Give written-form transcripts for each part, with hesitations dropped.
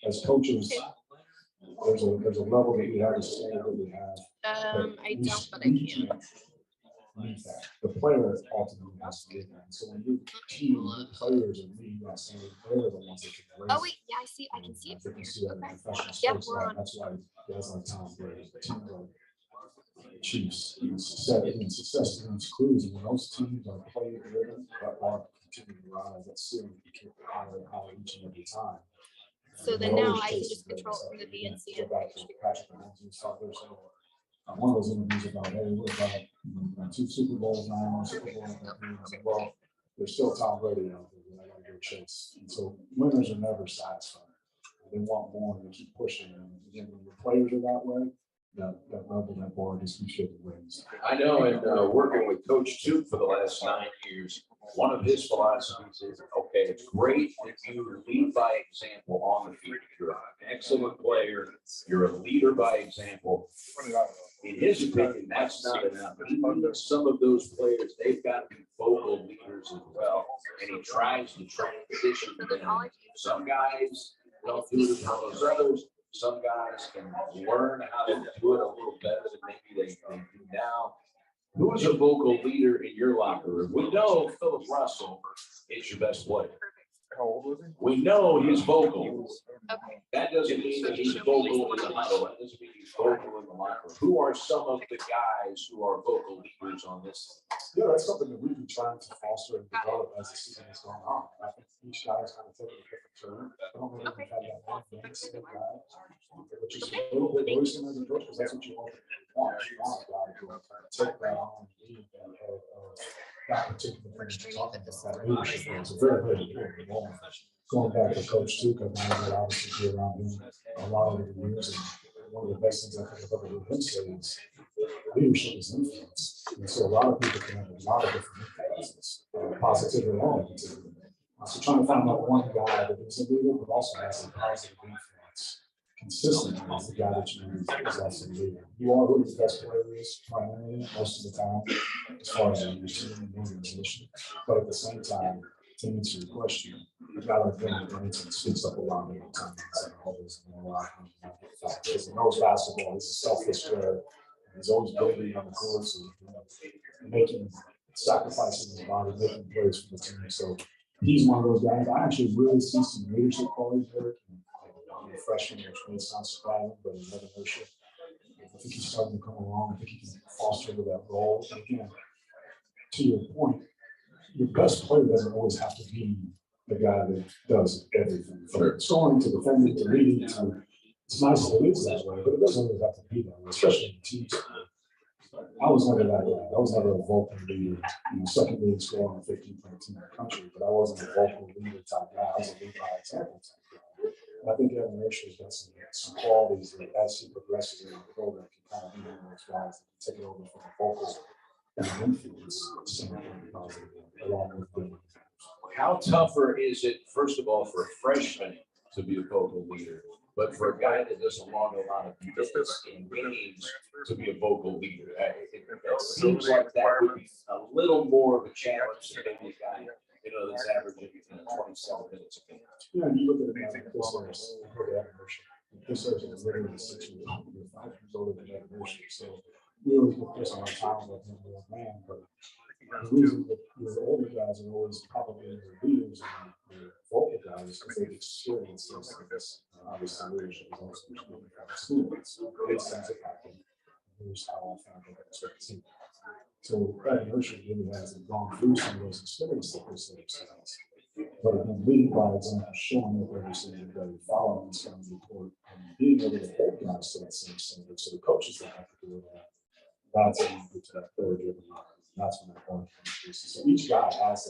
as coaches, there's a level that we have, a standard that we have. I don't, but I can. The player ultimately has to get that. So when your team, your players are leading that standard, they're the ones that can raise. Oh wait, yeah, I see. I can see it from here. Okay. Yep, we're on. That's why guys like Tom Brady, teams like Chiefs, success teams cruise, and when those teams are player driven, that are continuing to rise, that ceiling can higher and higher each and every time. So then now I can just control from the VNC. One of those interviews about, hey, we're about 2 Super Bowls now, Super Bowl MVP. Well, there's still Tom Brady out there, and I got to go chase. And so winners are never satisfied. They want more and they keep pushing. And again, when your players are that way, that level, that bar just keeps getting raised. I know, and working with Coach Duke for the last 9 years, one of his philosophies is, okay, it's great if you lead by example on the field. You're an excellent player. You're a leader by example. In his opinion, that's not enough. Some of those players, they've got to be vocal leaders as well. And he tries to transition them. Some guys don't do it as well as others. Some guys can learn how to do it a little better than maybe they do now. Who is a vocal leader in your locker room? We know Philip Russell is your best player. How old was he? We know he's vocal. Okay. That doesn't mean that he's vocal in the huddle. That doesn't mean he's vocal in the locker room. Who are some of the guys who are vocal leaders on this? Yeah, that's something that we've been trying to foster and develop as the season has gone on. I think each guy is kind of taking a different turn. I don't know if we've had that one single guy, which is a little bit worrisome as a coach, because that's what you want. You want a guy who will kind of take that on and lead that particular thing. Talking about that leadership is a very, very important moment. Going back to Coach Duke, I've obviously been around him a lot over the years, and one of the best things I think I've ever heard him say is leadership is influence. And so a lot of people can have a lot of different influences, positive or negative. So trying to find that one guy that is a leader, but also has a positive influence. Consistently is the guy that you need is also a leader. You are who the best player is primarily most of the time, as far as your team and organization. But at the same time, to answer your question, a guy like Brandon Brunson speaks up a lot of times and always in a lot because he knows basketball. He's a selfless player. He's always building on the court, so making sacrifices in his body, making plays for the team. So he's one of those guys. I actually really see some leadership qualities there. A freshman, which may sound surprising, but another leadership. I think he's starting to come along. I think he can foster into that role. And again, to your point, your best player doesn't always have to be the guy that does everything. From scoring to defending to leading to, it's nice that it is that way, but it doesn't always have to be that way, especially in teams. I was never that guy. I was never a vocal leader, second leading scorer on a 15-point team in the country, but I wasn't a vocal leader type guy. I was a lead by example type guy. And I think Evan Murphy's got some qualities that as he progresses in the program can kind of be one of those guys that can take it over from a vocal and influence standpoint positively, along with the. How tougher is it, first of all, for a freshman to be a vocal leader, but for a guy that doesn't log a lot of minutes in games to be a vocal leader? It seems like that would be a little more of a challenge than maybe a guy that's averaging 27 minutes a game. Yeah, and you look at it like this year's This is literally 6 years old. You're 5 years older than Evan Murphy. So we always put this on our time with him, old man, but the reason that the older guys are always probably the leaders and the vocal guys is because they've experienced those things. Obviously, leadership is also from students. It's things that happen. Here's how I found it expected. So Evan Murphy really hasn't gone through some of those experiences that those themselves. But again, leading by example, showing up every single day, following some report, and being able to hold guys to that same standard. So the coaches that have to do that, that's when you get to that third driven line. That's when that point increases. So each guy has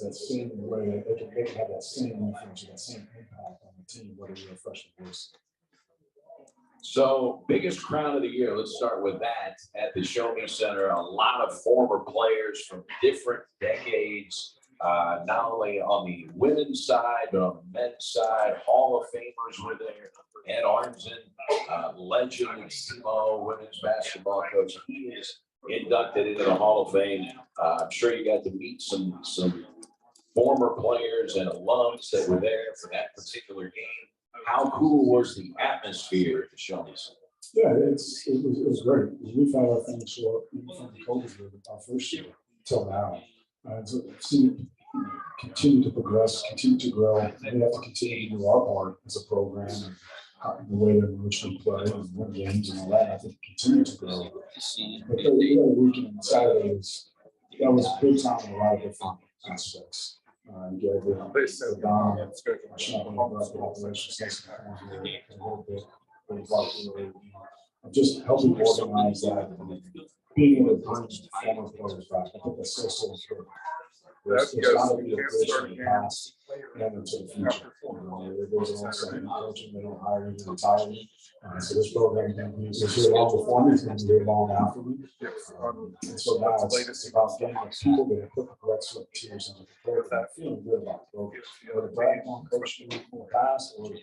that same way they can have that same influence, that same impact on the team, whether you're a freshman or senior. So, biggest crown of the year, let's start with that. At the Show Me Center, a lot of former players from different decades, not only on the women's side, but on the men's side. Hall of Famers were there. Ed Arnzen, legend in SEMO women's basketball coach. He is inducted into the Hall of Fame. I'm sure you got to meet some former players and alums that were there for that particular game. How cool was the atmosphere at the Shoney's? Yeah, it was great. We've had our things show up even from the COVID year, our first year till now. So see it continue to progress, continue to grow. We have to continue to do our part as a program and the way in which we play and win games and all that. I think continue to grow. But the other weekend, Saturday that was a big time in a lot of different aspects. You get the Dom, just helping organize that, being able to bring former players back. I think that's so important. There's got to be a bridge from the past and into the future. There's also coaching they don't hire you to retire. So this program is here long before me, it's going to be here long after me. And so now it's about getting the people that have put the correct sort of tears into the program, feeling good about the program. Whether Brad on coaching in the past or in the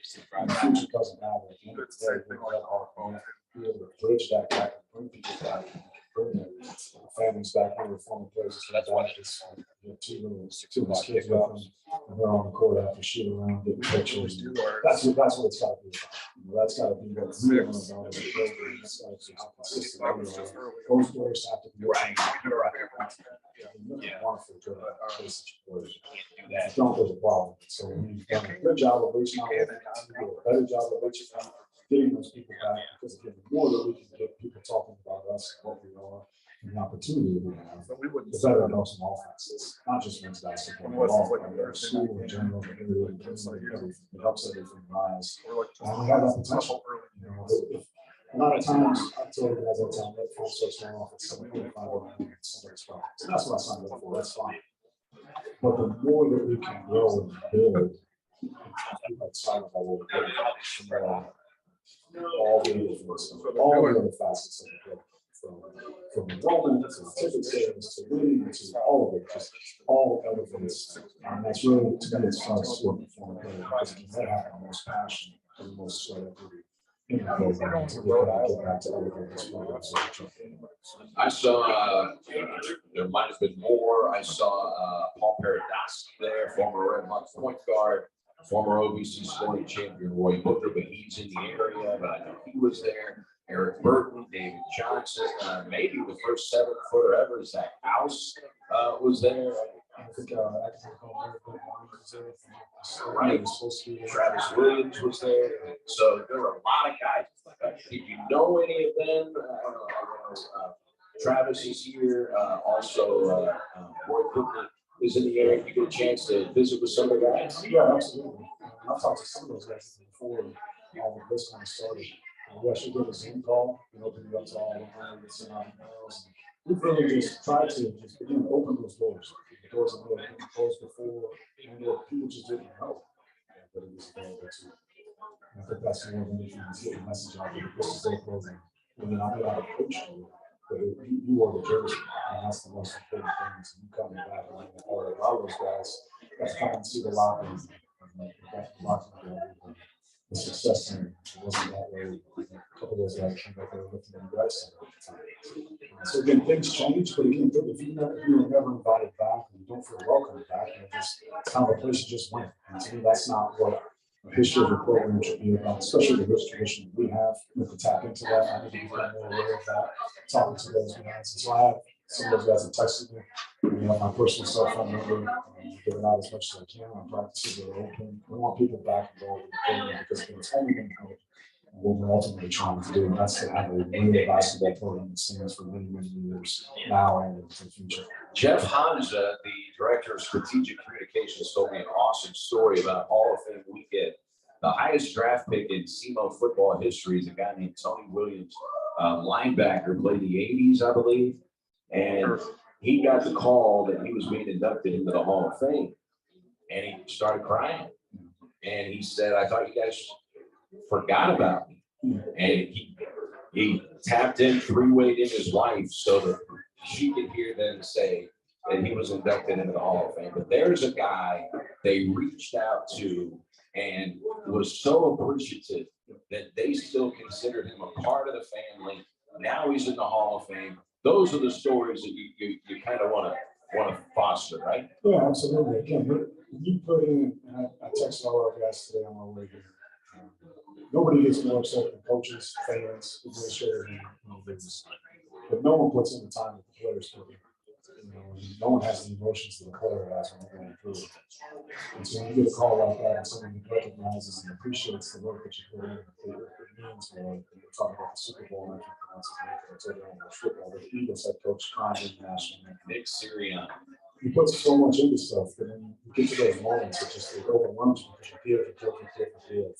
future doesn't matter. At the end of the day, we're going to be able to bridge that gap and bring people back. Bring their families back here, former players. So that's why it's two of my kids with them, and they're on the court after shooting around, getting pictures. That's what it's got to be about. That's got to be what we want about it. That's got to be how consistent we are. Those players have to be right. Wonderful, good, don't there's a problem. So we've done a good job of reaching out. We do a better job of reaching out. Getting those people back, because again, the more that we can get people talking about us and what we are and the opportunity we have, the better it helps in offenses, not just men's basketball, but all school in general, everything. It helps everything rise. And we have that potential. You know, a lot of times, I tell you guys all the time, that first starts going off at 7:45 and somebody's fine. And that's what I signed up for, that's fine. But the more that we can grow and build, people excited about what we're doing. All the other facets of the program, from enrollment to ticket sales to winning to all of it, just all elements. And that's really, to me, it's fun sport for a player because they have the most passion and the most sweat equity in the program to get back to everything this program. I saw, there might have been more. I saw Paul Paradowski there, former Red Hawks point guard. Former OVC scoring champion Roy Booker, but he's in the area. But I know he was there. Eric Burton, David Johnson, maybe the first 7-footer ever, Zach House was there. I think right. Travis Williams was there. So there were a lot of guys. Did you know any of them? Travis is here. Also, Roy Booker is in the area. If you get a chance to visit with some of the guys. Yeah, absolutely. I've talked to some of those guys before all of this kind of started. We actually did a Zoom call and opened it up to all the members and emails. We've really just tried to just again open those doors. The doors that have been closed before, and people just didn't know. But it was available to. I think that's more than anything is getting the message out there. This is their program. I mean, I'm not a coach, but you are the jersey, and that's the most important thing. So you coming back and being a part of all those guys. That's coming to the locker room. The success in it wasn't that way. A couple of those guys came back there looking at the guys. So again, things change, but again, if you were never invited back and you don't feel welcome back, it's kind of a place you just went. And to me, that's not what the history of the program should be about, especially the rich tradition that we have. We have to tap into that. I need to become more aware of that, talking to those guys. And so I have some of those guys that texted me. You know, my personal cell phone number, give it out as much as I can. My practices are open. We want people back involved in the program because it's only going to help what we're ultimately trying to do. And that's to have a real basketball program that stands for many, many years now and into the future. Jeff Hanza, the director of strategic communications, told me an awesome story about Hall of Fame weekend. The highest draft pick in SEMO football history is a guy named Tony Williams, linebacker, played the 80s, I believe. And he got the call that he was being inducted into the Hall of Fame. And he started crying. And he said, I thought you guys forgot about me. And he tapped in, three-wayed in his wife so that she could hear them say that he was inducted into the Hall of Fame. But there's a guy they reached out to and was so appreciative that they still considered him a part of the family. Now he's in the Hall of Fame. Those are the stories that you kind of want to want to foster, right? Yeah, absolutely. Again, you put in, and I texted all our guys today on my way here. Nobody gets more upset than coaches, fans, administrators, and business. But no one puts in the time that the players put in. No one has the emotions that the player has when they're going through it. And so when you get a call like that and someone that recognizes and appreciates the work that you put in, it means more. We're talking about the Super Bowl, and I can't pronounce his name because I don't know football, but the Eagles head coach, Condon National. Nick Sirianni. He puts so much into stuff that when you get to those moments, it overwhelms you because you give.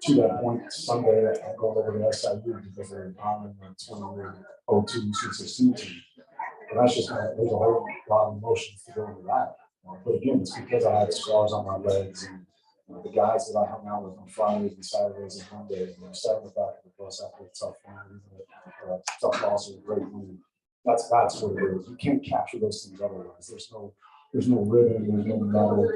To that point, Sunday, I'm going over to SIU because they're honoring the 2002 2016 team. And that's just there's a whole lot of emotions to go into that. But again, it's because I had scars on my legs and the guys that I hung out with on Fridays and Saturdays and Monday, and sat in the back of the bus after a tough win, tough loss or a great win. That's what it is. You can't capture those things otherwise. There's no ribbon, there's no medal,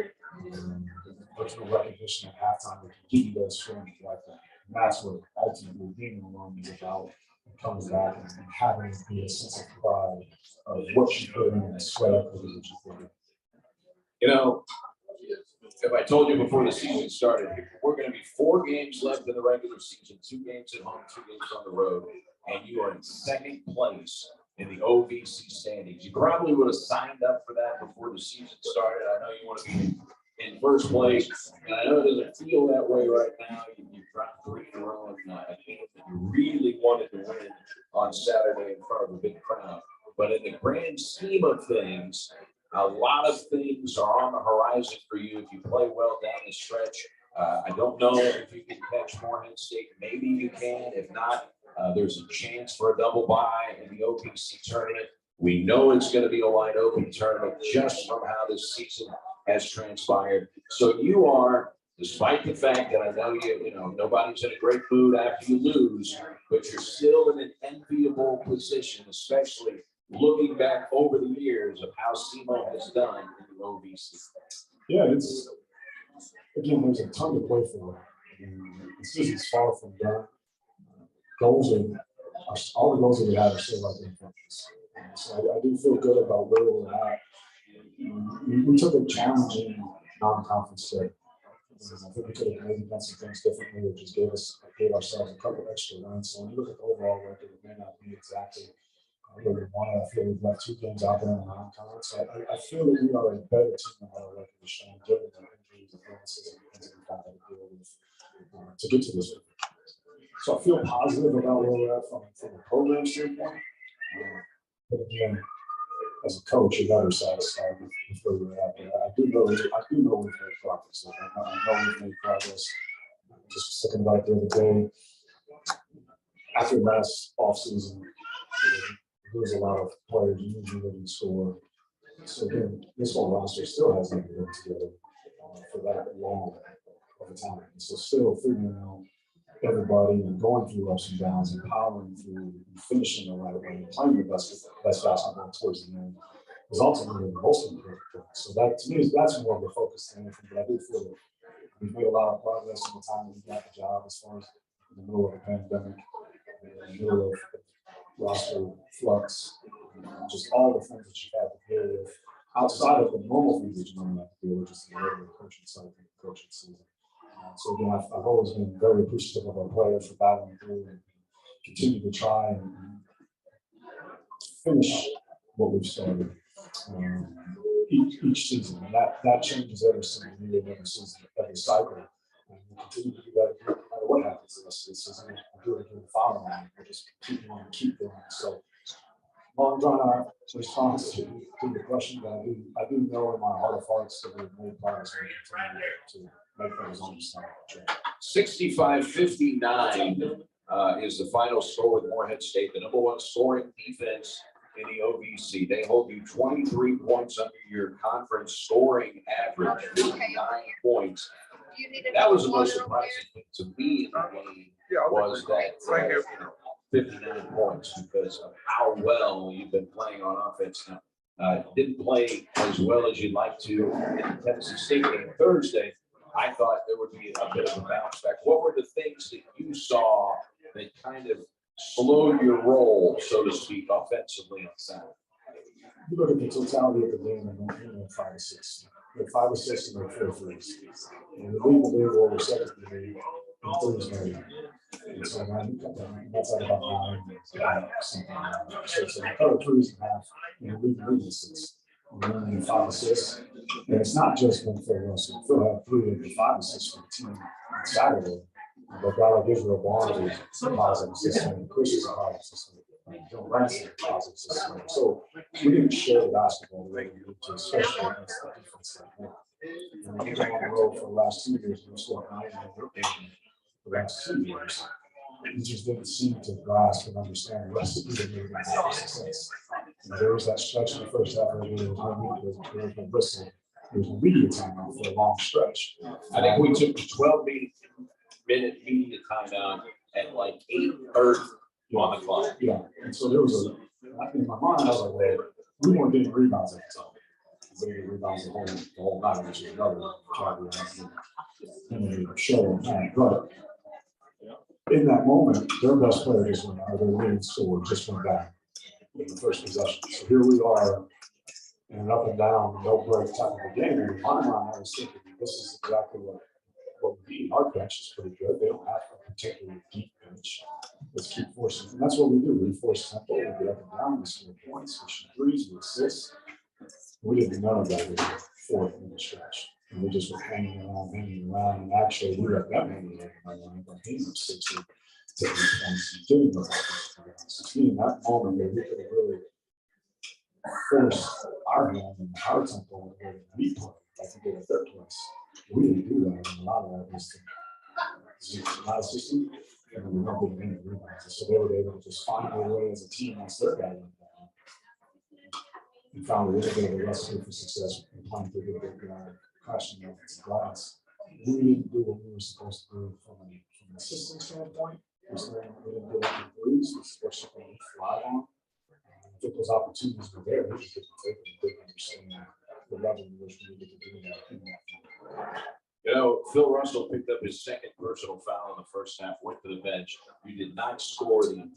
there's no recognition at halftime that can give you those feelings like that. And that's what ultimately being alone is about. It comes back and having it be a sense of pride of what you put in and the sweat equity that you put in. You know, if I told you before the season started, we're going to be 4 games left in the regular season, 2 games at home, 2 games on the road, and you are in second place in the OVC standings. You probably would have signed up for that before the season started. I know you want to be in first place, and I know it doesn't feel that way right now. You dropped 3 in a row, and I think that you really wanted to win on Saturday in front of a big crowd. But in the grand scheme of things, a lot of things are on the horizon for you if you play well down the stretch. I don't know if you can catch Morehead State. Maybe you can. If not, there's a chance for a double bye in the OVC tournament. We know it's going to be a wide open tournament just from how this season has transpired. So you are, despite the fact that I know you know, nobody's in a great mood after you lose, but you're still in an enviable position, especially looking back over the years of how SEMO has done in the OVC. Yeah, it's again, there's a ton to play for. The season's far from done. Goals all the goals that we have are still right in front of us. So I do feel good about where we're at. We took a challenging non-conference step. I think we could have maybe done some things differently, which just gave ourselves a couple extra wins. So when you look at the overall record, it may not be exactly where we wanted. I feel we've left 2 games out there in the non-con. So I feel that we are a better team than our record is showing, given the injuries and illnesses and things that we've had to deal with to get to this point. So I feel positive about where we're at from a program standpoint. But again, as a coach, you're never satisfied with where we're at. But I do know we've made progress. I know we've made progress. Just thinking about it the other day, after last offseason, there was a lot of players usually didn't score. So again, this whole roster still hasn't been put together for that long of a time. So still figuring out everybody and going through ups and downs and powering through and finishing the right way and playing the best basketball towards the end is ultimately the most important thing. So that to me that's more of the focus than anything. But I do feel that we've made a lot of progress in the time that we got the job as far as in the middle of the pandemic, in the middle of roster flux, just all the things that you have to deal with outside of the normal things that you don't have to deal with, just the regular coaching cycle, coaching season. So again, I've always been very appreciative of our players for battling through and continue to try and finish what we've started each season. And that changes every single year, every season, every cycle. And we'll continue to do that no matter what happens the rest of the season. We'll do it again the following year. We'll just keep doing it. So long drawn out response to the question, but I do know in my heart of hearts that we've made progress and continue to make those understand. 65-59 is the final score with Morehead State, the #1 scoring defense in the OVC. They hold you 23 points under your conference scoring average, 59 points. That was the most surprising thing to me in the game was that 59 points because of how well you've been playing on offense. Now, didn't play as well as you'd like to in the Tennessee State game Thursday. I thought there would be a bit of a bounce back. What were the things that you saw that kind of slowed your roll, so to speak, offensively on Saturday? You look at the totality of the game and only 5 assists. We had 5 assists and 4 threes. And we lead the league over second in threes made. And so now you cut that, that's at about 9, something like that. So it's a couple of threes and a half, and we lead the league in assists. And only 5 assists. And it's not just when Phil Russell. Phil had 3 of the 5 assists for the team on Saturday. But guy like Israel Barnes is a positive assistant, Chris is a positive assistant, Joe Ransom is a positive assistant. So we didn't share the basketball the way we need to, especially against the defense like that. And we've been on the road for the last 2 years, and we're still not even the last 2 years. We just didn't seem to grasp and understand the recipe that we were for success. And there was that stretch in the first half where there was no whistle. There was no media timeout for a long stretch. I think we took 12-minute media timeout at like 8:30 on the clock. Yeah, and so there was in my mind, I was like, well, we weren't getting rebounds at the time. We didn't get rebounds the whole night, which is another chapter in the show. But in that moment, their best player just went out, their leading scorer just went down in the first possession. So here we are in an up and down, no break type of a game. And in my mind, I was thinking, this is exactly what we need. Our bench is pretty good. They don't have a particularly deep bench. Let's keep forcing. And that's what we do. We force tempo, we get up and down, we score points, we shoot threes, we assist. We did none of that in the fourth minute stretch. And we just were hanging around, and actually we let them hanging around. But he was 60 to 8 points and getting the ball. So in that moment where we could have really forced our hand and our tempo and we play like we did at their place. We didn't do that, and a lot of that was not a system, and we weren't getting any rebounds. So they were able to just find their way as a team once their guy went down. And found a little bit of a recipe for success and playing through the big guy, crashing the offensive glass. We didn't do what we were supposed to do from an assistant standpoint. We didn't do it in threes, which is what we thrive on. I think those opportunities were there. We just didn't take them. We didn't understand the level in which we needed to do that. You know, Phil Russell picked up his second personal foul in the first half, went to the bench. You did not score the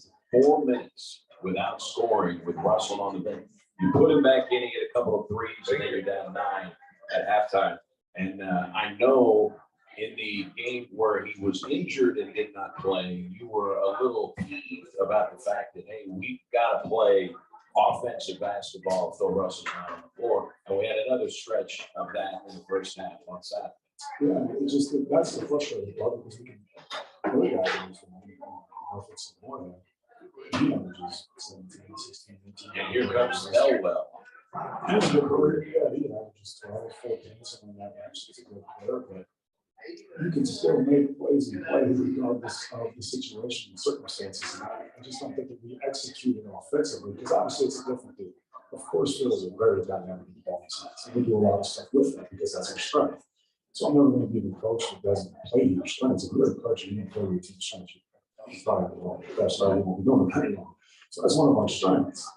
4 minutes without scoring with Russell on the bench. You put him back in, he hit a couple of threes, and then you're down 9 at halftime. And I know in the game where he was injured and did not play, you were a little peeved about the fact that, hey, we've got to play offensive basketball. Phil Russell on the floor, and we had another stretch of that in the first half on Saturday. Yeah, it's just that's the frustrating part because we can other guys offensive more than he averages 17, 16, 18. And here comes Elwell. He has a good career. Yeah, he averages 12, 14, something like that. He's a good player, but you can still make plays and play regardless of the situation and circumstances. And I just don't think that we executed offensively because obviously it's a different deal. Of course, Phil is a very dynamic ball sense. And we do a lot of stuff with that because that's our strength. So I'm never going to be the coach that doesn't play your strengths. If you're a coach and you don't play your team's strengths, you're probably wrong. That's why you won't be doing it very long. So that's one of our strengths.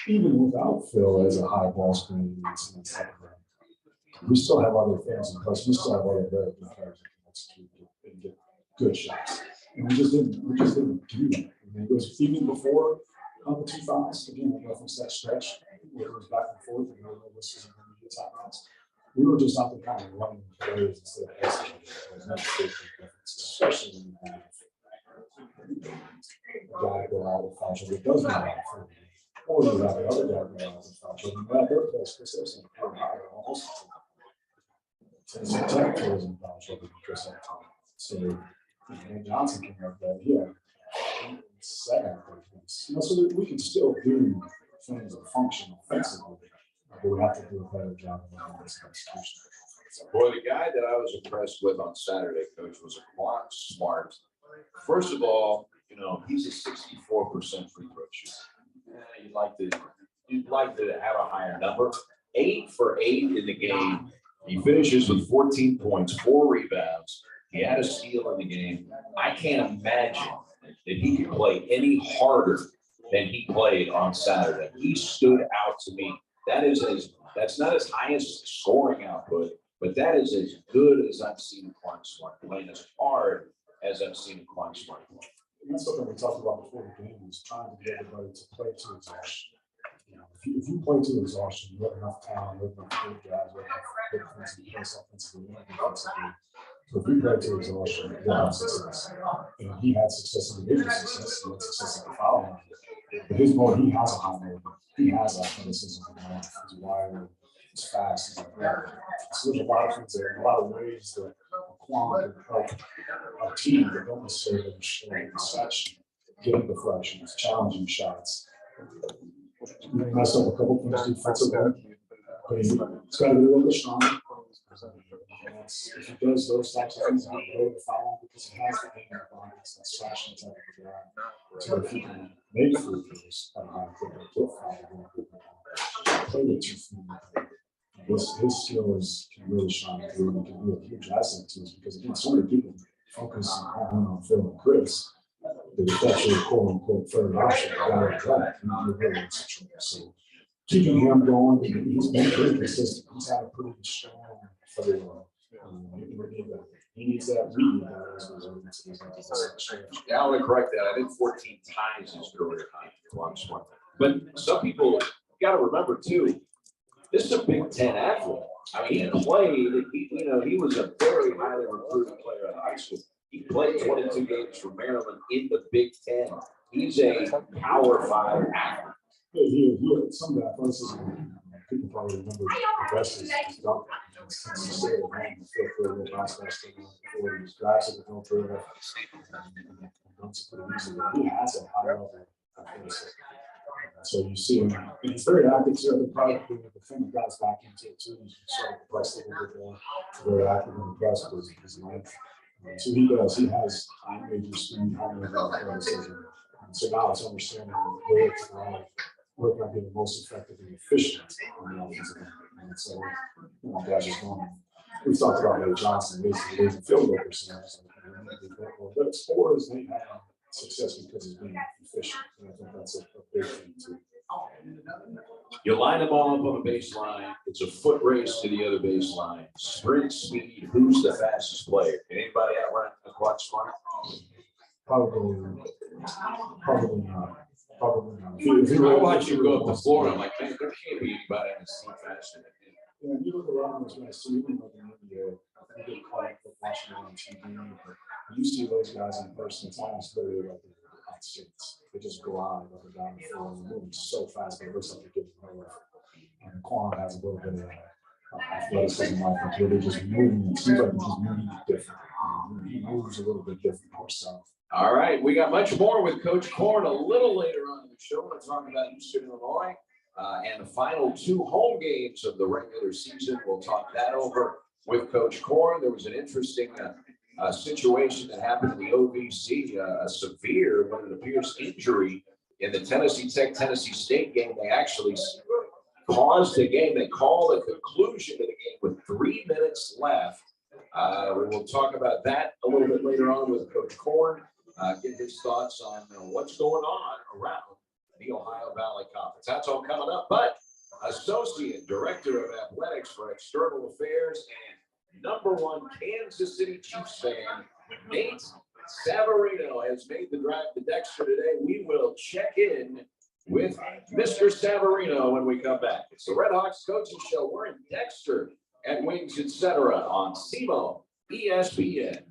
Even without Phil as a high ball screen and stuff like that, we still have other things in place. We still have other very good players that can execute and get good shots. And we just didn't do that. I mean, it was even before the 2 fouls. Again, I referenced that stretch where it was back and forth and no whistles and no media timeouts. We were just out there kind of running plays instead of executing. There's no big difference, especially when you have a guy go out with foul trouble that doesn't have that for you. Or you have the other guy go out with foul trouble. And at their place, Chris Harrison, almost 10 players in foul trouble with Chris at the time. So when Johnson came up there, he had 7 points. You know, so that we can still do things that function offensively. But we have to do a better job of this execution. Boy, the guy that I was impressed with on Saturday, Coach, was Quan Smart. First of all, you know, he's a 64% free throw shooter. You'd like to have a higher number. 8 for 8 in the game. He finishes with 14 points, 4 rebounds. He had a steal in the game. I can't imagine that he could play any harder than he played on Saturday. He stood out to me. That's not his highest scoring output, but that is as good as I've seen Quan Smart playing, as hard as I've seen Quan Smart play. And that's something we talked about before the game, is trying to get everybody to play to exhaustion. You know, if if you play to exhaustion, you have enough talent, you have enough good guys, you have enough good offensive plays offensively and defensively. So if you play to exhaustion, you'll have success. And he had success in individual success, he had success in the foul. But his ball, he has a high level. He has athleticism. He's wired. He's fast. He's athletic. So there's a lot of things there, a lot of ways that Quan can help a team that don't necessarily show such getting deflections, challenging shots. He messed up a couple things defensively, but he's got to be a little bit stronger. If he does those types of things, he'll go to the foul because he has the game in the bodies and slashing type of guy. So if he can make free throws at a high clip and get fouled, play with 2 feet. His skills can really shine through and can be a huge asset to us because again, so many people focus on Phil and Chris. If that's your quote unquote third option, you got to track and you're really in trouble. So keeping him going, he's been pretty consistent. He's had a pretty strong third role. He needs that. We need that. Yeah, I want to correct that. I think 14 times his career high. But some people got to remember too. This is a Big Ten athlete. I mean, he played. He was a very highly recruited player out of high school. He played 22 games for Maryland in the Big Ten. He's a Power 5 athlete. He some of the athleticism people probably remember the best is dunk. Since he stayed at home, he feel for a little basketball before he was drafted with no prayer. Dunks pretty easily. He has a high level athleticism. So you see him, and he's very active too. The product the defender guys back into it too. You saw the press a little bit more. Very active in the press with his length. So he does. He has high major speed, high major athleticism. So now it's understanding where to thrive. Where can I be the most effective and efficient on the offensive end? And so, guys are going. We've talked about Ray Johnson, basically, he's a field goal percentage. But explorers, they have success because he's being efficient. And I think that's a big thing, too. You line them all up on the baseline. It's a foot race to the other baseline. Sprint speed. Who's the fastest player? Can anybody outrun a quad smart? Probably not. Probably not. I watch you go up the floor. I'm like, man, there can't be anybody in this team faster than him. Yeah, you look around as when I see even like in the NBA, I get caught up with watching it on TV, but you see those guys in person, it's almost literally like they're on skates. They just glide up and down the floor and moving so fast that it looks like they're getting nowhere. And Quan has a little bit of athleticism like that, where they're just moving. It seems like he's moving different. He moves a little bit different himself. All right, we got much more with Coach Korn a little later on in the show. We're talking about Eastern Illinois and the final 2 home games of the regular season. We'll talk that over with Coach Korn. There was an interesting situation that happened in the OVC, a severe, but it appears, injury in the Tennessee Tech-Tennessee State game. They actually paused the game. They called a conclusion to the game with 3 minutes left. We will talk about that a little bit later on with Coach Korn. Get his thoughts on what's going on around the Ohio Valley Conference. That's all coming up. But Associate Director of Athletics for External Affairs and #1 Kansas City Chiefs fan, Nate Savarino, has made the drive to Dexter today. We will check in with Mr. Savarino when we come back. It's the Red Hawks Coaching Show. We're in Dexter at Wings Etc. on SEMO ESPN.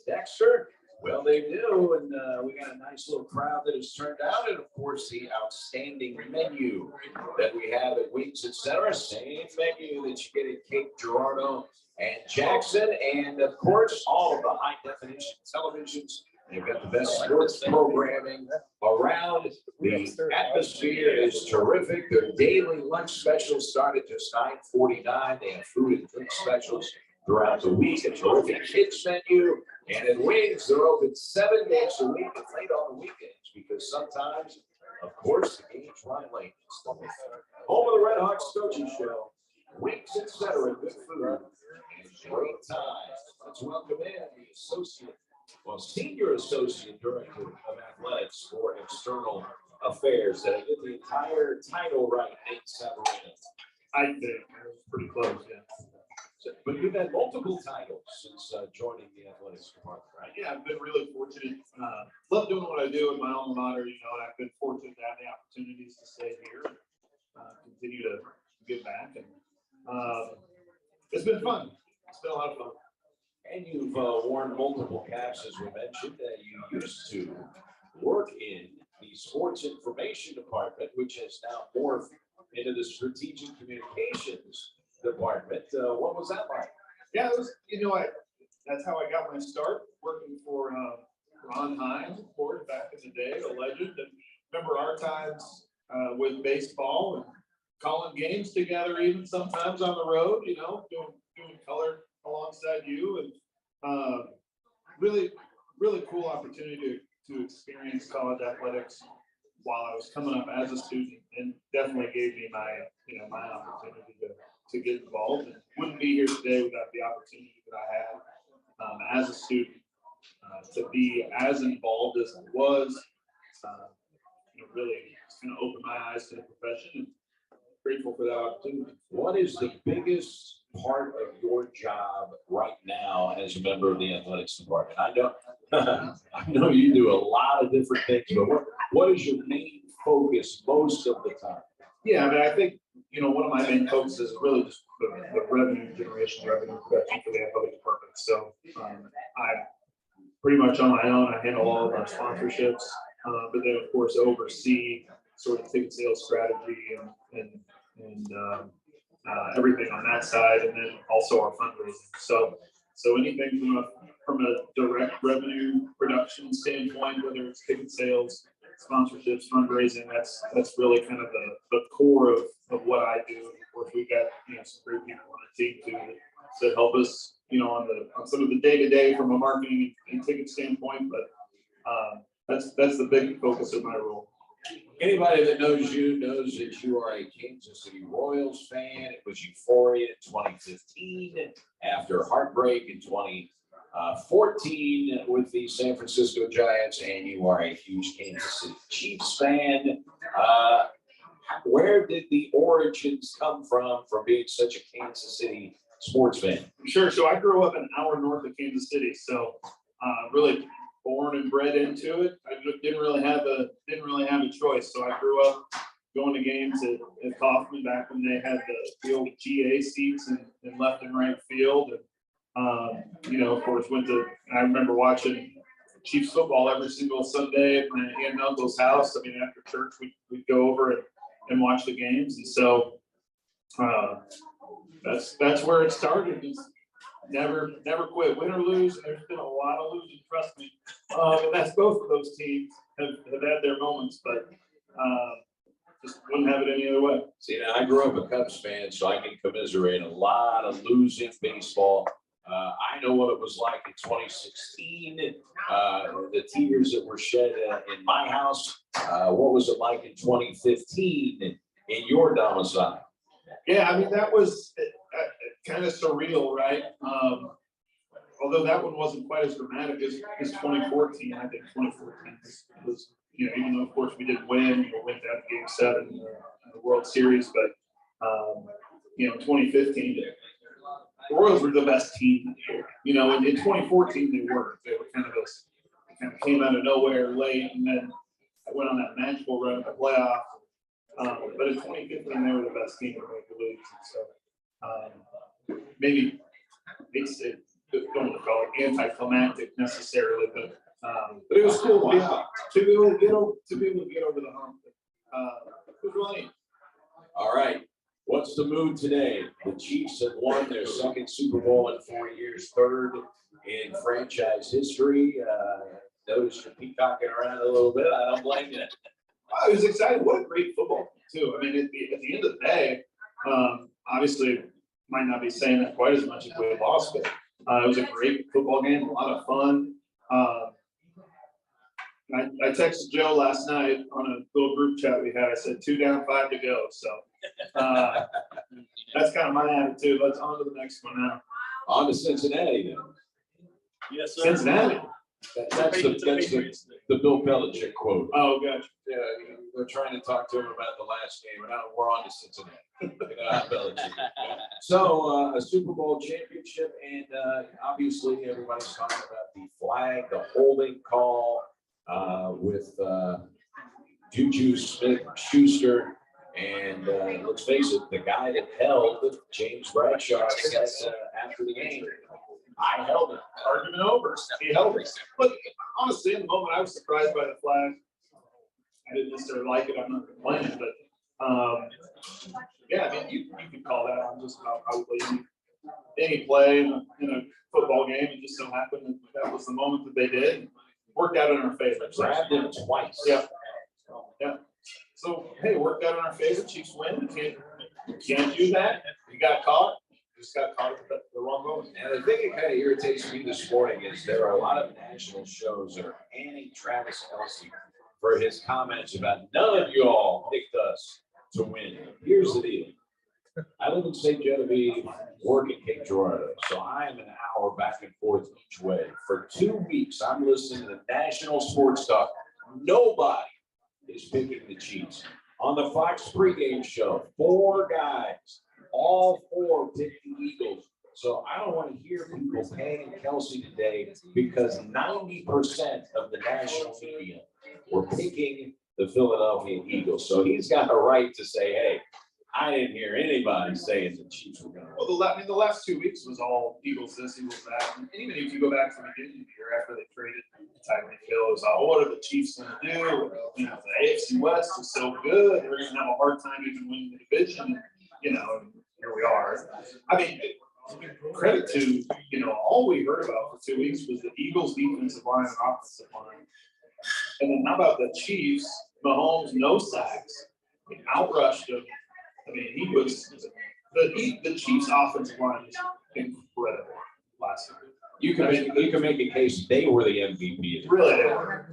Dexter? Well, they do, and we got a nice little crowd that has turned out, and of course, the outstanding menu that we have at Wings, etc. Same menu that you get at Cape Girardeau and Jackson, and of course, all of the high-definition televisions. They've got the best sports programming around. The atmosphere is terrific. Their daily lunch specials start at just $9.49. They have food and drink specials throughout the week. A terrific kids menu. And at Wings, they're open 7 days a week and late on the weekends because sometimes, of course, the games run late. Home of the Red Hawks coaching show. Wings, etc. Good food and great time. Let's welcome in the Senior Associate Director of Athletics for External Affairs. Did I get the entire title right, Nate Savarino? I think it was pretty close, yeah. But you've had multiple titles since joining the athletics department, right? Yeah, I've been really fortunate. Love doing what I do in my alma mater, and I've been fortunate to have the opportunities to stay here and continue to give back. And it's been fun. It's been a lot of fun. And you've worn multiple caps, as we mentioned. You used to work in the sports information department, which has now morphed into the strategic communications department. What was that like? Yeah, it was, that's how I got my start, working for Ron Hines, of course, back in the day, a legend. And remember our times with baseball and calling games together, even sometimes on the road, doing color alongside you, and really cool opportunity to experience college athletics while I was coming up as a student, and definitely gave me my opportunity to get involved, and wouldn't be here today without the opportunity that I had as a student to be as involved as I was. Really kind of opened my eyes to the profession, and grateful for that opportunity. What is the biggest part of your job right now as a member of the athletics department? I know you do a lot of different things, but what is your main focus most of the time? Yeah, I think one of my main focuses is really just the revenue generation, revenue production for the athletic department. So I pretty much on my own, I handle all of our sponsorships, but then of course oversee sort of ticket sales strategy and everything on that side, and then also our fundraising. So anything from a direct revenue production standpoint, whether it's ticket sales, sponsorships, fundraising, that's really kind of the core of what I do. Of course, we've got some great people on the team too that help us on some of the day-to-day from a marketing and ticket standpoint, but that's the big focus of my role. Anybody that knows you knows that you are a Kansas City Royals fan. It was euphoria in 2015 after heartbreak in 2014 with the San Francisco Giants, and you are a huge Kansas City Chiefs fan. Where did the origins come from being such a Kansas City sports fan? Sure. So I grew up an hour north of Kansas City, so really born and bred into it. I didn't really have a choice. So I grew up going to games at Kauffman back when they had the old GA seats in left and right field, and of course I remember watching Chiefs football every single Sunday at my aunt and uncle's house. I mean, after church we'd go over and watch the games, and so that's where it started. It's never quit, win or lose. And there's been a lot of losing, trust me. And that's both of those teams have had their moments, but just wouldn't have it any other way. See, now I grew up a Cubs fan, so I can commiserate a lot of losing baseball. I know what it was like in 2016, the tears that were shed in my house. What was it like in 2015 in your domicile? Yeah, I mean, that was kind of surreal, right? Although that one wasn't quite as dramatic as 2014. I think 2014 was even though, of course, we didn't win, we went down to Game 7 in the World Series, but 2015, the Royals were the best team that year. In 2014 they were kind of came out of nowhere late, and then I went on that magical run in the playoff. But in 2015 they were the best team to make the league. So maybe don't want to call it anticlimactic necessarily, but it was cool. Yeah, to be able to get over the hump. It was really neat. All right. What's the mood today? The Chiefs have won their second Super Bowl in 4 years, third in franchise history. Notice you're peacocking around a little bit. I don't blame you. I was excited. What a great football too. I mean, at the end of the day, obviously might not be saying that quite as much if we had lost, but it was a great football game, a lot of fun. I texted Joe last night on a little group chat we had. I said 2 down, 5 to go. So that's kind of my attitude. Let's on to the next one now. On to Cincinnati then. Yes, sir. Cincinnati. That's the Bill Belichick quote. Oh, gotcha. Yeah, we're trying to talk to him about the last game, and now we're on to Cincinnati. Belichick. So a Super Bowl championship, and obviously everybody's talking about the flag, the holding call with Juju Smith-Schuster, and let's face it, the guy that held James Bradshaw said after the game, I held it. Argument over. He held it. Look, honestly, in the moment, I was surprised by the flag. I didn't necessarily like it. I'm not complaining, but yeah, I mean, you could call that on just about probably any play in a football game. It just so happened that was the moment that they did. Worked out in our favor. Grabbed him twice. Yeah. Yeah. So, hey, it worked out in our favor. Chiefs win. You can't do that. You got caught. Just got caught at the wrong moment. And the thing that kind of irritates me this morning is there are a lot of national shows that are anti Travis Kelce for his comments about none of y'all picked us to win. Here's the deal. I live in St. Genevieve, work in Cape Girardeau, so I am an hour back and forth each way. For 2 weeks, I'm listening to the national sports talk. Nobody is picking the Chiefs. On the Fox pregame show, 4 guys. All 4 picked the Eagles. So I don't want to hear people paying Kelce today because 90% of the national media were picking the Philadelphia Eagles. So he's got a right to say, hey, I didn't hear anybody saying the Chiefs were going to win. Well, the last 2 weeks was all Eagles this, Eagles that. And even if you go back to the beginning of the year after they traded Tyreek Hill, it was all, what are the Chiefs going to do? You know, the AFC West is so good. They're going to have a hard time even winning the division. You know, here we are. I mean, credit to, all we heard about for 2 weeks was the Eagles' defensive line and offensive line. And then how about the Chiefs? Mahomes, no sacks, outrushed him. I mean, he was the Chiefs' offensive line was incredible last night. You can make a case they were the MVP. Really, they were.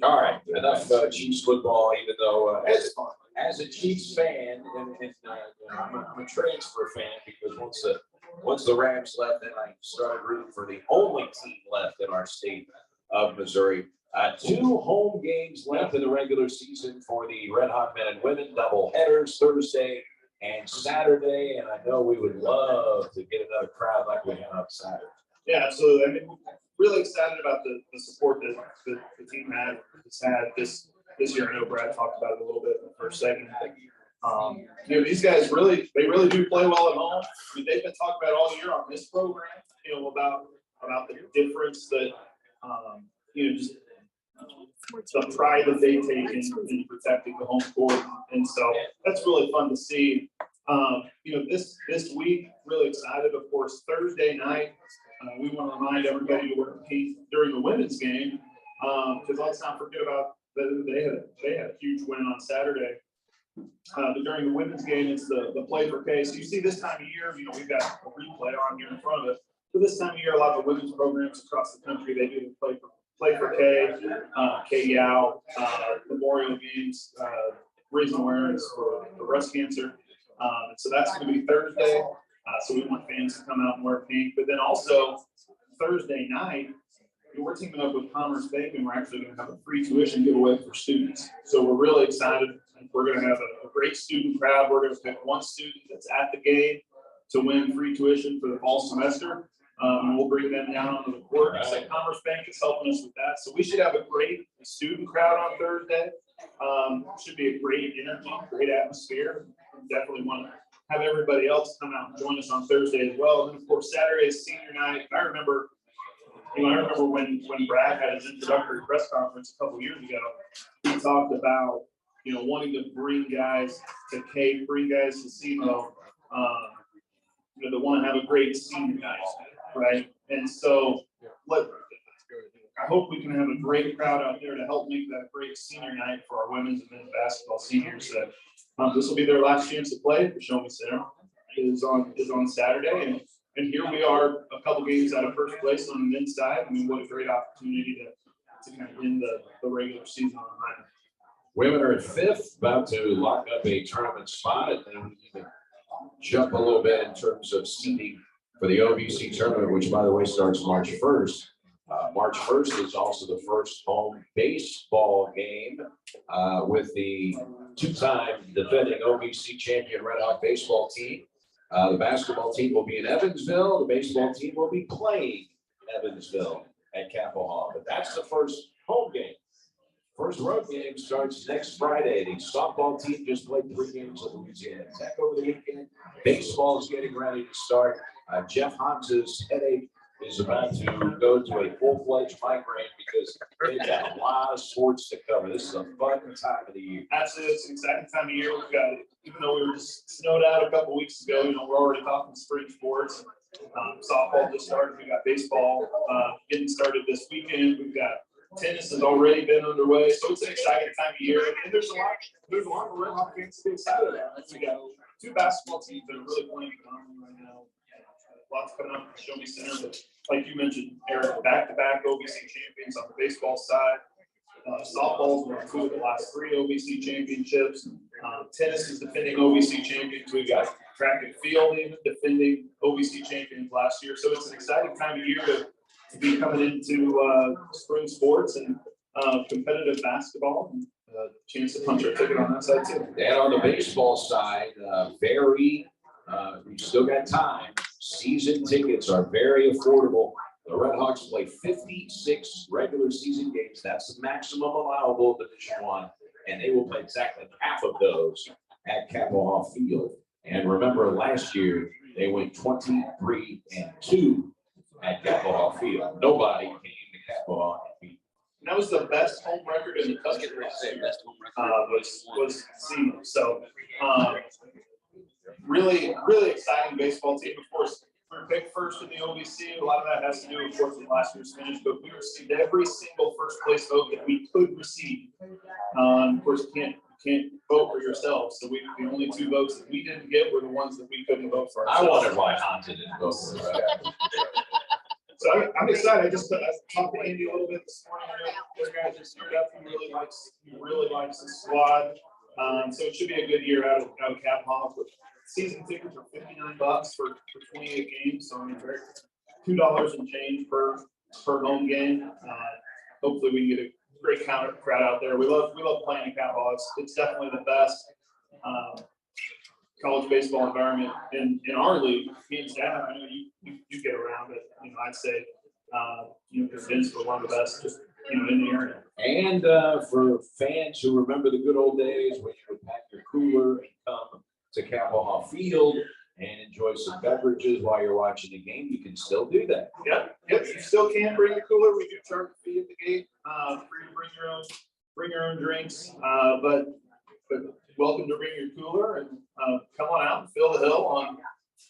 All right, enough Chiefs football. Even though as a Chiefs fan, and I'm a transfer fan because once the Rams left, then I started rooting for the only team left in our state of Missouri. 2 home games left in the regular season for the Red Hot men and women. Double headers Thursday and Saturday, and I know we would love to get another crowd like we had on Saturday. Yeah, absolutely. I mean, really excited about the support that the team has had this year. I know Brad talked about it a little bit in the first segment. These guys really do play well at home. I mean, they've been talking about all year on this program, about the difference that, just the pride that they take in protecting the home court. And so that's really fun to see. This week, really excited. Of course, Thursday night, we want to remind everybody to wear pink during the women's game, because let's not forget about they had a huge win on Saturday. But during the women's game, it's the play for K. So you see this time of year, we've got a replay on here in front of us. So this time of year, a lot of the women's programs across the country, they do the play for K, K-Yow, memorial games, raising awareness for breast cancer. So that's going to be Thursday. So we want fans to come out and wear pink. But then also Thursday night, we're teaming up with Commerce Bank, and we're actually going to have a free tuition giveaway for students. So we're really excited. We're going to have a great student crowd. We're going to pick one student that's at the game to win free tuition for the fall semester. And we'll bring them down onto the court. So Commerce Bank is helping us with that. So we should have a great student crowd on Thursday. Should be a great energy, great atmosphere. Definitely want to have everybody else come out and join us on Thursday as well. And then, of course, Saturday is senior night. I remember when Brad had his introductory press conference a couple years ago, he talked about, wanting to bring guys to Cape, bring guys to SEMO, that want to have a great senior night, right? And so, I hope we can have a great crowd out there to help make that a great senior night for our women's and men's basketball seniors. This will be their last chance to play. The Show Me Center is on Saturday, and here we are, a couple games out of first place on the men's side. I mean, what a great opportunity to kind of end the regular season on high. Women are at 5th, about to lock up a tournament spot, and then we can jump a little bit in terms of seeding for the OVC tournament, which, by the way, starts March 1st. March 1st is also the first home baseball game with the 2-time defending OVC champion Red Hawk baseball team. The basketball team will be in Evansville. The baseball team will be playing Evansville at Capitol Hall. But that's the first home game. First road game starts next Friday. The softball team just played 3 games at Louisiana Tech over the weekend. Baseball is getting ready to start. Jeff Hans's headache is about to go to a full-fledged migraine because they've got a lot of sports to cover. This is a fun time of the year. Absolutely, it's an exciting time of year. We've got, even though we were just snowed out a couple weeks ago, we're already talking spring sports. Softball just started. We got baseball getting started this weekend. We've got tennis has already been underway, so it's an exciting time of year. And there's a lot of Red Hawk fans to be excited about. We got 2 basketball teams that are really playing phenomenally right now. Lots coming up at the Show Me Center, but like you mentioned, Eric, back-to-back OVC champions on the baseball side. Softball's won 2 of the last 3 OVC championships. Tennis is defending OVC champions. We've got track and field even defending OVC champions last year. So it's an exciting time of year to be coming into spring sports and competitive basketball. And chance to punch our ticket on that side too. And on the baseball side, we've still got time. Season tickets are very affordable. The Red Hawks play 56 regular season games. That's the maximum allowable in Division I, and they will play exactly half of those at Capitol Hall Field. And remember, last year they went 23-2 at Capitol Hall Field. Nobody came to Capitol Hall and beat. And that was the best home record in the country. Was SEMO. So really exciting baseball team. Of course, we were picked first in the OVC. A lot of that has to do, of course, with last year's finish, but we received every single first place vote that we could receive. Of course, you can't vote for yourself. So the only 2 votes that we didn't get were the ones that we couldn't vote for ourselves. I wondered why Hansa didn't vote for us. So I'm excited. I talked to Andy a little bit this morning. Those guys are stirred up. He really likes the squad. So it should be a good year out of Cap Hall. Season tickets are $59 for 28 games. So I mean, $2 and change per home game. Hopefully we can get a great crowd out there. We love playing in Cap Hall. It's definitely the best college baseball environment in our league. Hands down. I know you get around it. I'd say Vince was one of the best just in the area. And for fans who remember the good old days when you would pack your cooler and come to Capitol Hall Field and enjoy some beverages while you're watching the game, you can still do that. Yep, you still can bring the cooler. We do charge a fee at the gate. Free to bring your own drinks. But welcome to bring your cooler and come on out and fill the hill on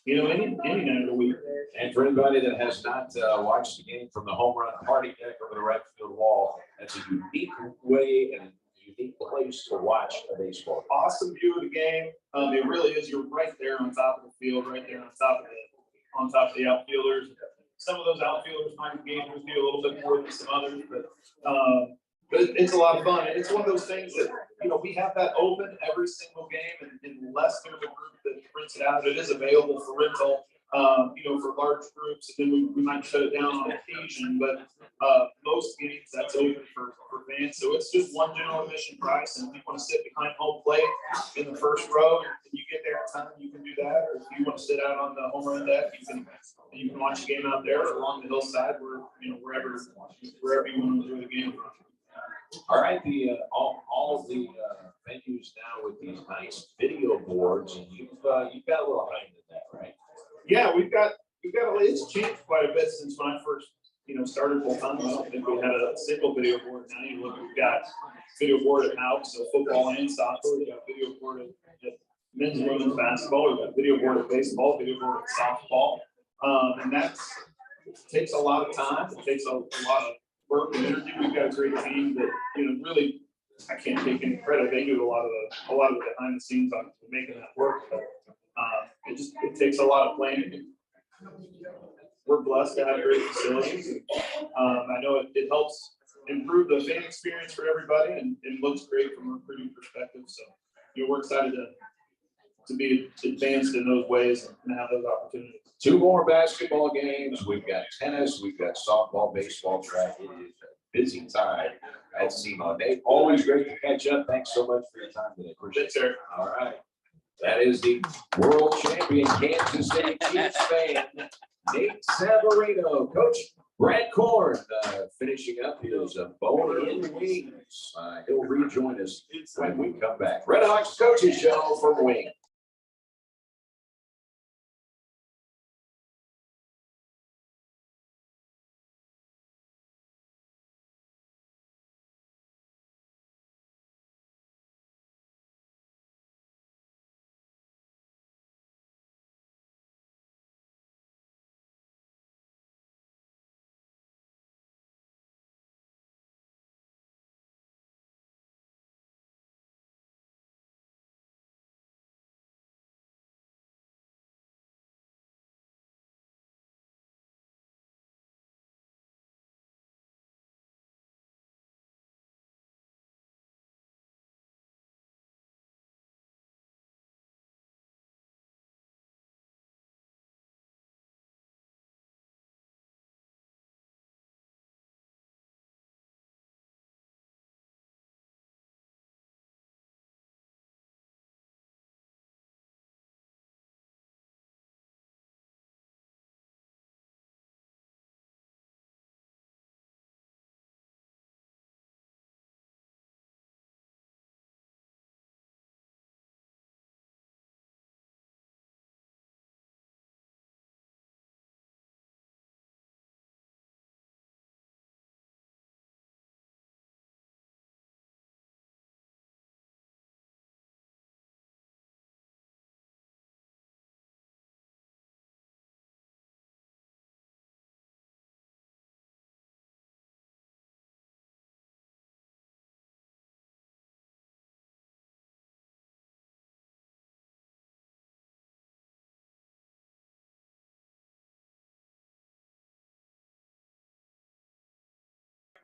any night of the week. And for anybody that has not watched the game from the home run party deck over the right field wall, that's a unique way and a unique place to watch a baseball. Awesome view of the game. It really is. You're right there on top of the field, right there on top of the outfielders. Some of those outfielders might engage with you a little bit more than some others, but it's a lot of fun. And it's one of those things that, we have that open every single game, and unless there's a group that rents it out, it is available for rental, for large groups, and then we might shut it down on occasion, but most games that's open for fans. So it's just one general admission price, and if you want to sit behind home plate in the first row and you get there in time, you can do that. Or if you want to sit out on the home run deck, you can watch the game out there or along the hillside, wherever you want to enjoy the game. All right, all of the venues now with these nice video boards, and you've got a little height in that, right? Yeah, it's changed quite a bit since when I first, started full time. I don't think we had a single video board. Now you look, we've got video board at house, so football and soccer. We've got video board at men's and women's basketball. We've got video board at baseball, video board at softball. And it takes a lot of time. It takes a lot of work and energy. We've got a great team that, really, I can't take any credit. They do a lot of the behind the scenes on making that work. But it takes a lot of planning. We're blessed to have great facilities. I know it helps improve the fan experience for everybody, and it looks great from a recruiting perspective. So, we're excited to be advanced in those ways and have those opportunities. 2 more basketball games. We've got tennis. We've got softball, baseball, track. It is a busy time at SEMO. Nate, always great to catch up. Thanks so much for your time today. Appreciate it. Sir. All right. That is the world champion Kansas City Chiefs fan, Nate Savarino. Coach Brad Korn finishing up his bone-in wings. He'll rejoin us when we come back. Red Hawks Coaches Show from Wing.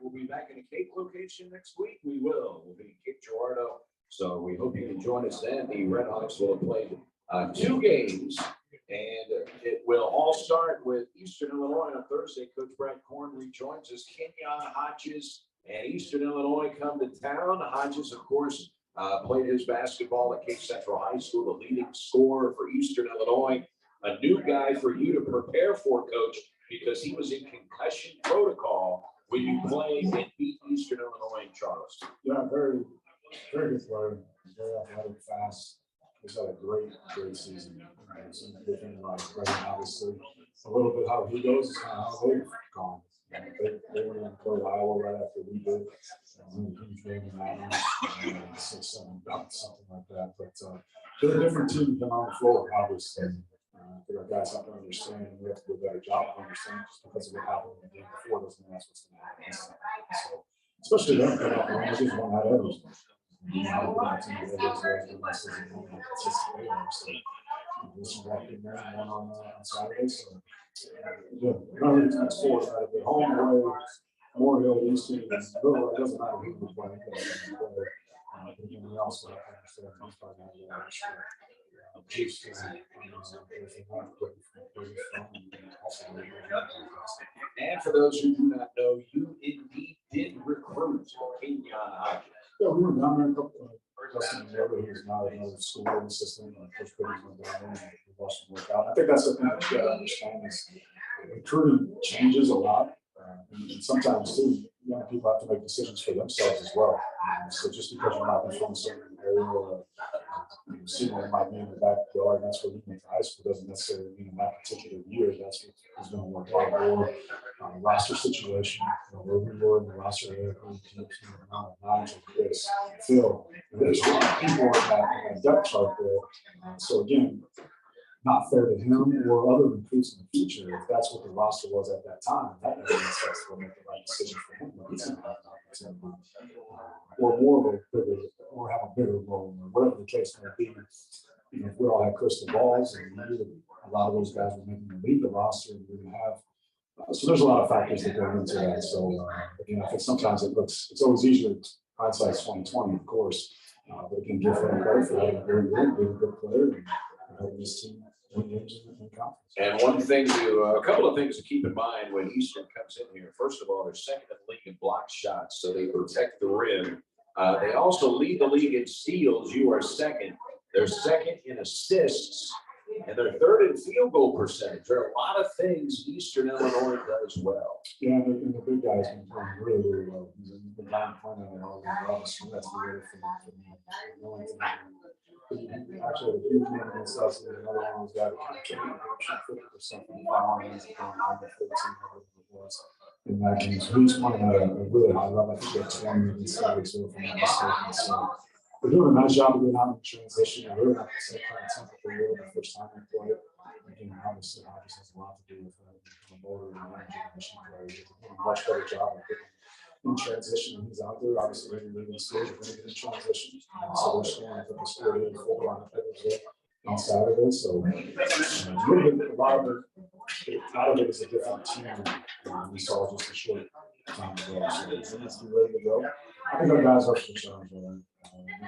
We'll be back in the Cape location next week. We will. We'll be in Cape Girardeau. So we hope you can join us then. The Red Hawks will have played 2 games, and it will all start with Eastern Illinois on Thursday. Coach Brad Korn rejoins us. Kenyon Hodges and Eastern Illinois come to town. Hodges, of course, played his basketball at Cape Central High School, the leading scorer for Eastern Illinois. A new guy for you to prepare for, Coach, because he was in concussion protocol when you played and beat Eastern Illinois in Charleston. Yeah, very, very good player. Very athletic, fast. He's had a great season. So different, obviously, a little bit how he goes is kind of how they've gone. They went and played Iowa right after we did. Huge game in that one, 6-7 dunks, something like that. But they're a different team than on the floor, obviously. I think our guys have to understand, and we have to do a better job of understanding just because of what happened in the game before doesn't mean that's what's going to happen. So, especially them, they just won out everything. This is back in there and one on Saturday. So, none of these next 4 out of the home away, Morehill, Easton, it doesn't matter who we're playing. Anything else, but I understand comes by that. And for those who do not know, you indeed did recruit Kenyon Hodges. Yeah, we were down there a couple of Justin Miller, who's now another school assistant, and Coach Pitty's went down there and we watched him work out. I think that's the thing that you gotta understand is recruiting changes a lot. And sometimes too, young people have to make decisions for themselves as well. So just because you're not from a certain area or senior might be in the backyard, and that's where you went to high school, doesn't necessarily mean in that particular year that's what is going to work out. Or roster situation, where we were in the roster area, Nigel, Chris, Phil, there's a lot of people in that depth chart there. So again, not fair to him or other recruits in the future. If that's what the roster was at that time, that makes sense to make the right decision for him. But he's in that or more of a bigger, or have a bigger role, or whatever the case may be. You know, if we all had crystal balls, and a lot of those guys were making the lead the roster, and we're going to have. So there's a lot of factors that go into that. So again, I think sometimes it's always easier. Hindsight's 2020, of course. But again, give him credit for having a very good player and helping this team. And a couple of things to keep in mind when Eastern comes in here. First of all, they're second in the league in block shots, so they protect the rim. They also lead the league in steals. You are second. They're second in assists, and they're third in field goal percentage. There are a lot of things Eastern Illinois does well. Yeah, and the big guy's been playing really, really well. He's been down playing on all the other, so that's the way for me. Actually, a huge man against us, and another one was got 50% from the foul, and he's going on 15 was in that game. So he's playing at a really high level. I think he had 20 against Celtics, if I'm not mistaken. So they're doing a nice job of getting out in transition. They're not the same kind of tempo they were the first time they played it. Again, obviously, has a lot to do with the motor and the generation player. He's doing a much better job of getting in transition. He's out there, obviously, leading the stage, but in transition. So they're scoring, I think they scored 84 on it inside of it. So a lot of it is a different team. We saw just a short time ago. So let's be ready to go. I think our guys are for sure. We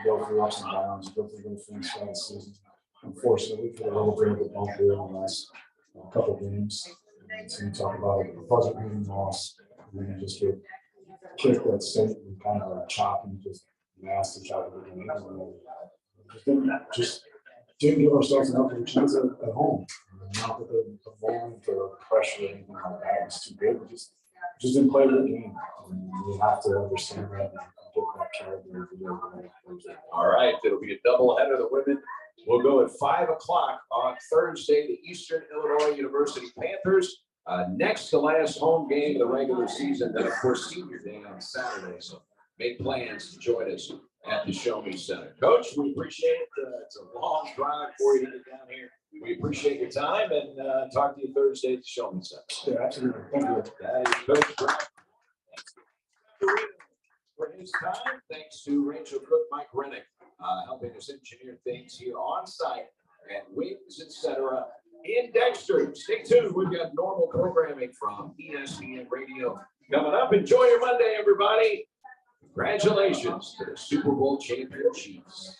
go through ups and downs, go through little things throughout the season. Unfortunately, we put a little bit of a bump there in the last couple games. So you talk about a buzzer beating loss, and then you just get kicked that state and kind of choppy, just nasty choppy. Just didn't give ourselves enough of a chance at home. Not that the moment or pressure or anything like that was too big. We just didn't play a good game. You have to understand that and get that character. All right, it'll be a doubleheader. The women will go at 5 o'clock on Thursday. The Eastern Illinois University Panthers. Next to last home game of the regular season, then of course senior day on Saturday. So make plans to join us at the Show Me Center. Coach, we appreciate it. It's a long drive for you to get down here. We appreciate your time and talk to you Thursday at the Show Me Center. Yeah, absolutely. Thank you. That is Coach Brown. For his time, thanks to Rachel Cook, Mike Rennick, helping us engineer things here on site at Wings, etc. in Dexter. Stay tuned. We've got normal programming from ESPN Radio coming up. Enjoy your Monday, everybody. Congratulations to the Super Bowl champion Chiefs.